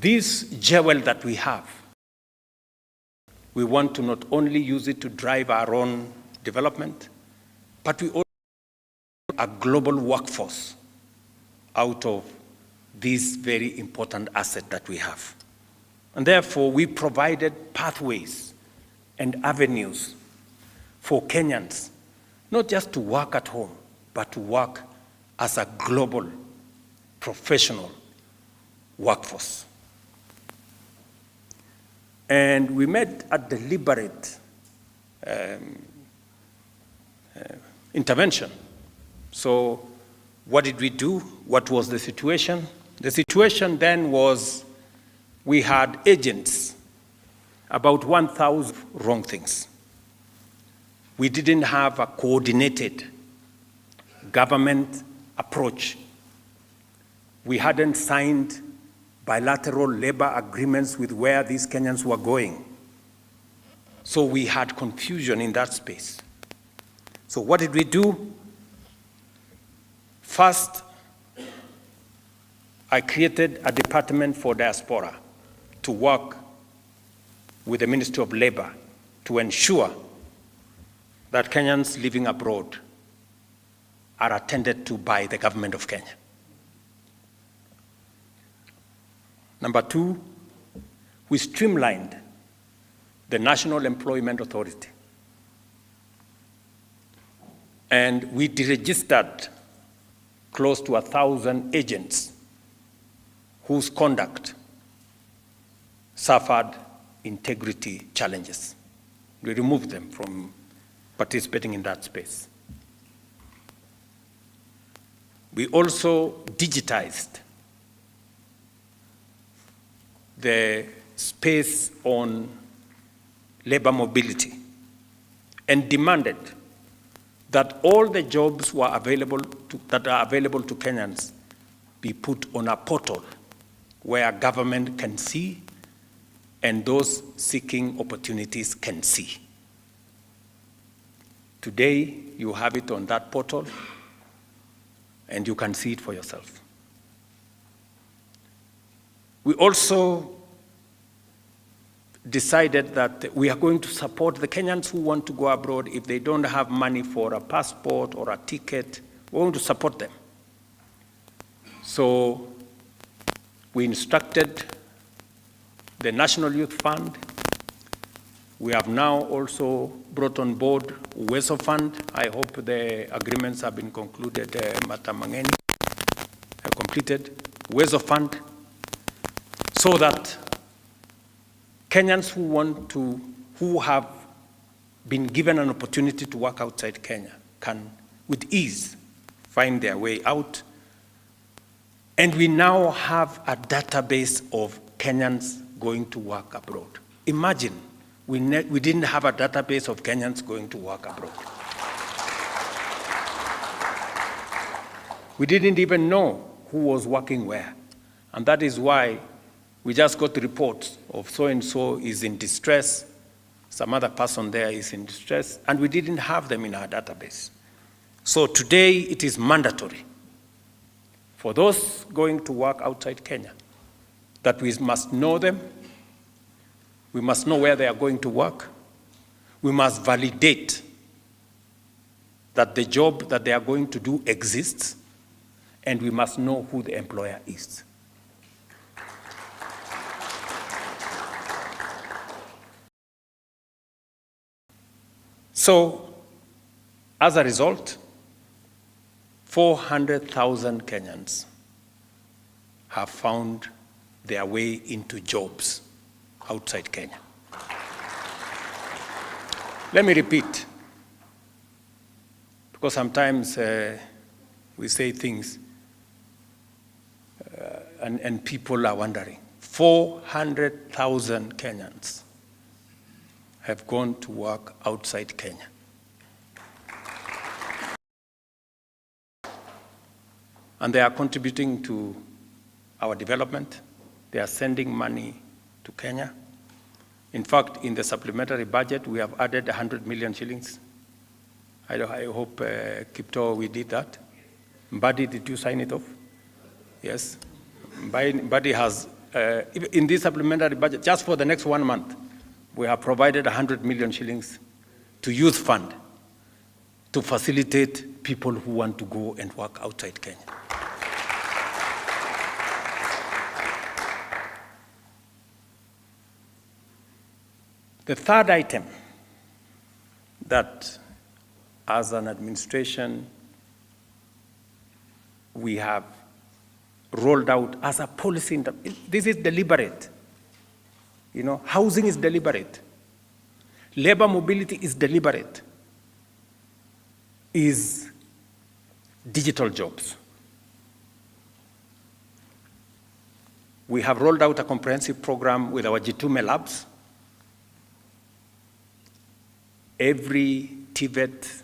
This jewel that we have, we want to not only use it to drive our own development, but we also a global workforce out of this very important asset that we have. And therefore, we provided pathways and avenues for Kenyans, not just to work at home, but to work as a global, professional workforce. And we made a deliberate intervention. So what did we do? What was the situation? The situation then was we had agents, about 1,000 wrong things. We didn't have a coordinated government approach. We hadn't signed bilateral labor agreements with where these Kenyans were going. So we had confusion in that space. So what did we do? First, I created a department for diaspora to work with the Ministry of Labor to ensure that Kenyans living abroad are attended to by the government of Kenya. Number two, we streamlined the National Employment Authority. And we deregistered close to 1,000 agents whose conduct suffered integrity challenges. We removed them from participating in that space. We also digitized the space on labor mobility and demanded that all the jobs were available that are available to Kenyans be put on a portal where government can see and those seeking opportunities can see. Today, you have it on that portal and you can see it for yourself. We also decided that we are going to support the Kenyans who want to go abroad. If they don't have money for a passport or a ticket, we're going to support them. So we instructed the National Youth Fund. We have now also brought on board Uwezo Fund. I hope the agreements have been concluded, Matamangeni, completed. Uwezo Fund, so that Kenyans who have been given an opportunity to work outside Kenya can, with ease, find their way out. And we now have a database of Kenyans going to work abroad. Imagine, we didn't have a database of Kenyans going to work abroad. We didn't even know who was working where. And that is why we just got reports of so-and-so is in distress, some other person there is in distress, and we didn't have them in our database. So today it is mandatory for those going to work outside Kenya that we must know them, we must know where they are going to work, we must validate that the job that they are going to do exists, and we must know who the employer is. So, as a result, 400,000 Kenyans have found their way into jobs outside Kenya. Let me repeat, because sometimes we say things and people are wondering. 400,000 Kenyans have gone to work outside Kenya. And they are contributing to our development. They are sending money to Kenya. In fact, in the supplementary budget, we have added 100 million shillings. I hope, Kipto, we did that. Mbadi, did you sign it off? Yes. Mbadi has, in this supplementary budget, just for the next 1 month, we have provided 100 million shillings to Youth Fund to facilitate people who want to go and work outside Kenya. The third item that, as an administration, we have rolled out as a policy, this is deliberate. You know, housing is deliberate. Labor mobility is deliberate, is digital jobs. We have rolled out a comprehensive program with our G2 labs. Every TVET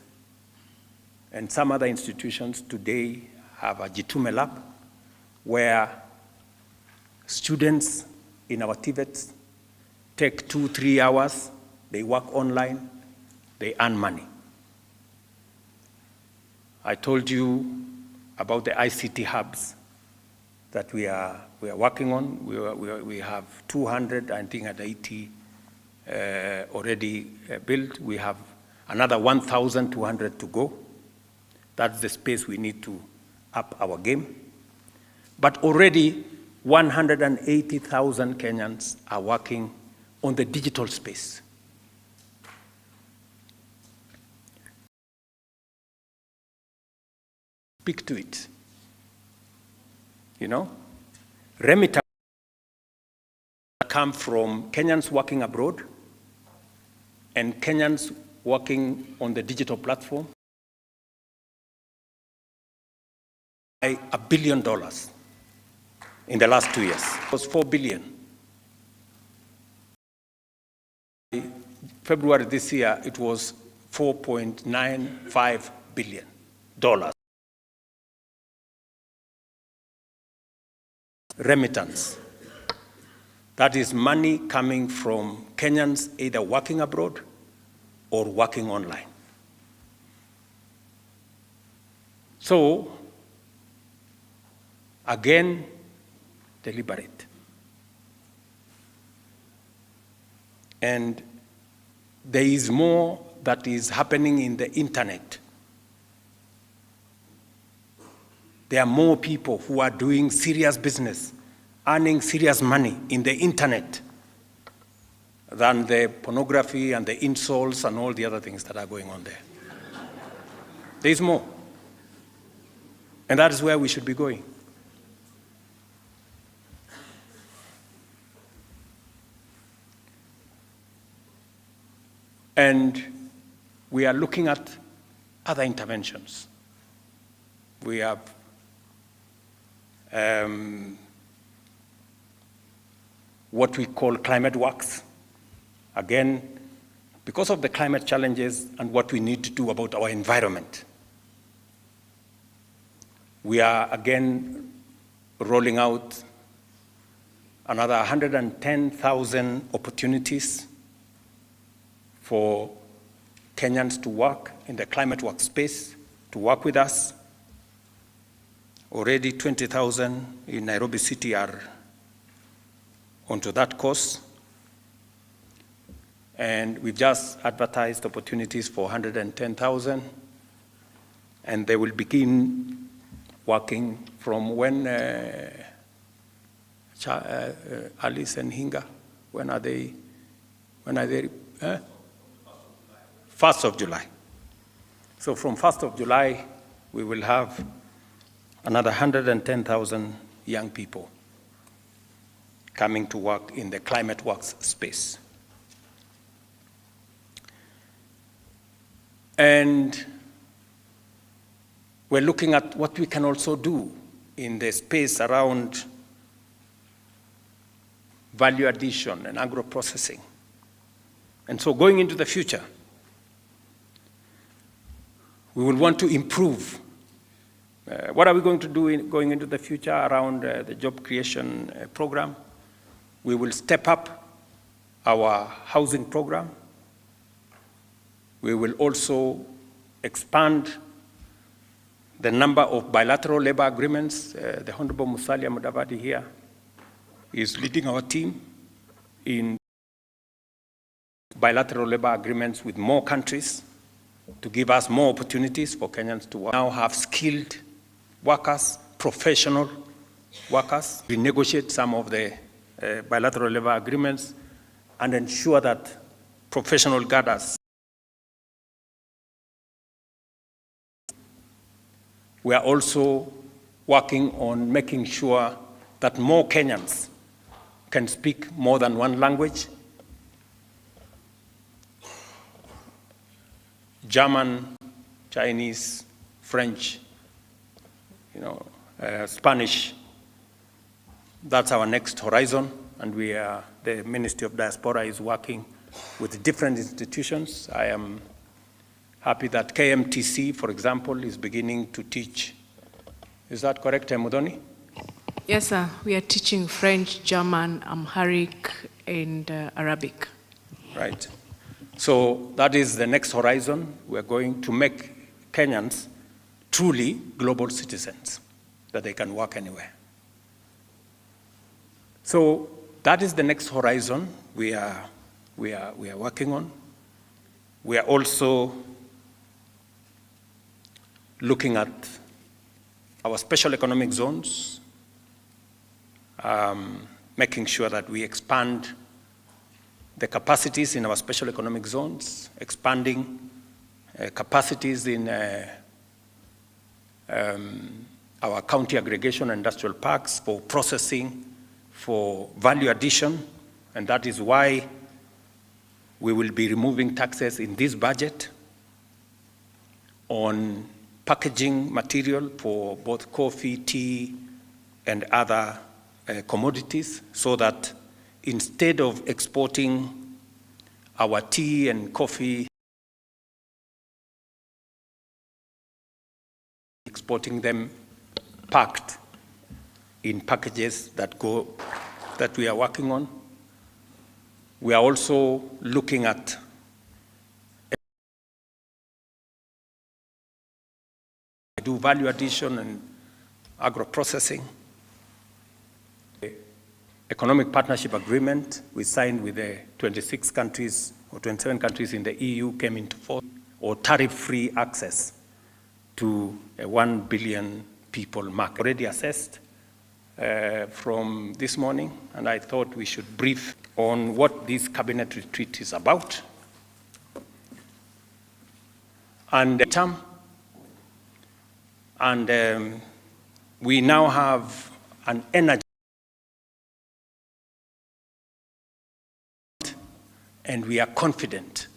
and some other institutions today have a G2 lab where students in our TVETs take 2-3 hours, they work online, they earn money. I told you about the ICT hubs that we are working on. We have 200, I think, at 80 already built. We have another 1,200 to go. That's the space we need to up our game. But already 180,000 Kenyans are working on the digital space. Speak to it. You know, remittance come from Kenyans working abroad and Kenyans working on the digital platform. By $1 billion in the last 2 years. It was $4 billion. February this year, it was $4.95 billion. Remittance. That is money coming from Kenyans either working abroad or working online. So, again, deliberate. And there is more that is happening in the internet. There are more people who are doing serious business, earning serious money in the internet than the pornography and the insults and all the other things that are going on there. There is more. And that is where we should be going. And we are looking at other interventions. We have what we call climate works. Again, because of the climate challenges and what we need to do about our environment. We are again rolling out another 110,000 opportunities for Kenyans to work in the climate work space, to work with us. Already 20,000 in Nairobi City are onto that course. And we've just advertised opportunities for 110,000. And they will begin working from when, Alice and Hinga, when are they? 1st of July. So from 1st of July, we will have another 110,000 young people coming to work in the climate works space. And we're looking at what we can also do in the space around value addition and agro-processing. And so going into the future, we will want to improve. What are we going to do going into the future around the job creation program? We will step up our housing program. We will also expand the number of bilateral labor agreements. The Honorable Musalia Mudavadi here is leading our team in bilateral labor agreements with more countries. to give us more opportunities for Kenyans to work. Now have skilled workers, professional workers, renegotiate some of the bilateral labor agreements and ensure that professional cadres. We are also working on making sure that more Kenyans can speak more than one language. German, Chinese, French, Spanish. That's our next horizon, and the Ministry of Diaspora is working with different institutions. I am happy that KMTC, for example, is beginning to teach. Is that correct, Mudoni? Yes, sir. We are teaching French, German, Amharic, and Arabic. Right. So that is the next horizon. We're going to make Kenyans truly global citizens, that they can work anywhere. So that is the next horizon we are working on. We are also looking at our special economic zones, making sure that we expand the capacities in our special economic zones, expanding capacities in our county aggregation and industrial parks for processing, for value addition, and that is why we will be removing taxes in this budget on packaging material for both coffee, tea, and other commodities, so that instead of exporting our tea and coffee, exporting them packed in packages that we are working on. We are also looking at value addition and agro-processing. Economic partnership agreement we signed with the 26 countries or 27 countries in the EU came into force, or tariff-free access to a 1 billion people market. Already assessed from this morning, and I thought we should brief on what this cabinet retreat is about. And we now have an energy, and we are confident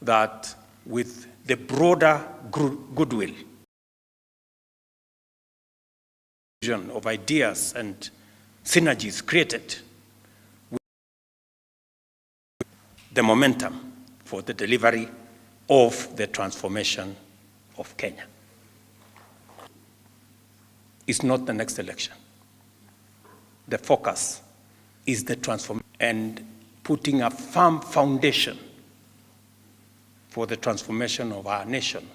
that with the broader goodwill of ideas and synergies created, the momentum for the delivery of the transformation of Kenya. It's not the next election. The focus is the transformation and putting a firm foundation for the transformation of our nation